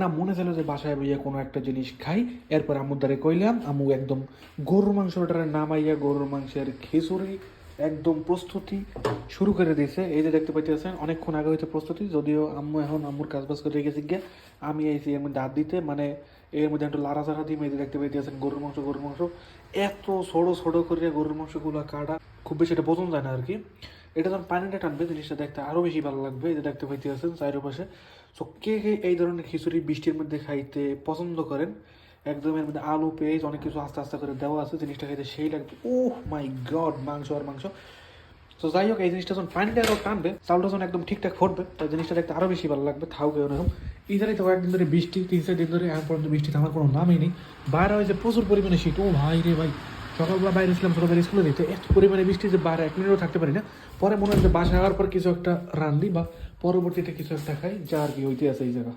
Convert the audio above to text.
না মনে ছিল যে বাসায় বইয়া কোনো একটা জিনিস খাই। এরপর আম্মুর দ্বারে কইলাম, আম্মু একদম গরুর মাংসটারে নামাইয়া গরুর মাংসের খিচুড়ি একদম প্রস্তুতি শুরু করে দিয়েছে। এই যে দেখতে পাইতেছেন অনেকক্ষণ আগে হইতে প্রস্তুতি, যদিও আম্মু এখন আম্মুর কাজ বাজ করে রেখেছি গিয়ে, আমি আইছি এর মধ্যে হাত দিতে, মানে এর মধ্যে একটু লাড়াচাড়া দিই। এই যে দেখতে পাইতেছেন গরুর মাংস, গরুর মাংস এত ছোটো ছোটো করে গরুর মাংসগুলো কাটা, খুব বেশি এটা পছন্দ হয় না আর কি। এটা যখন পানিটা টানবে জিনিসটা দেখতে আরও বেশি ভালো লাগবে। এই যে দেখতে পাইতেছেন চারিপাশে। সো কে কে এই ধরনের খিচুড়ি বৃষ্টির মধ্যে খাইতে পছন্দ করেন, একদম এর মধ্যে আলু পেঁয়াজ অনেক কিছু আস্তে আস্তে করে দেওয়া আছে, জিনিসটা খাইতে সেই লাগবে। ওহ মাই গড, মাংস আর মাংস। তো যাই হোক, এই জিনিসটা যখন পানিটা আরও টানবে, চালটা যখন একদম ঠিকঠাক ফুটবে, তো জিনিসটা দেখতে আরও বেশি ভালো লাগবে। থাও কেউ এরকম ইদারে তো কয়েকদিন ধরে বৃষ্টি, 3-4 দিন ধরে এখন পর্যন্ত বৃষ্টি থামার কোনো নামই নেই। বাইরে হয়েছে প্রচুর পরিমাণে শীত। ও ভাই রে ভাই, সকালবেলা বাইরে ছিলাম ছোটোবেলা স্কুলে দিতে, এত পরিমাণে বৃষ্টি যে বাইরে 1 মিনিটও থাকতে পারি না। পরে মনে হয় যে বাসায় আসার পর কিছু একটা রান্ধি বা পরবর্তীতে কিছু একটা খাই, যা আর কি হইতে আছে এই জায়গা।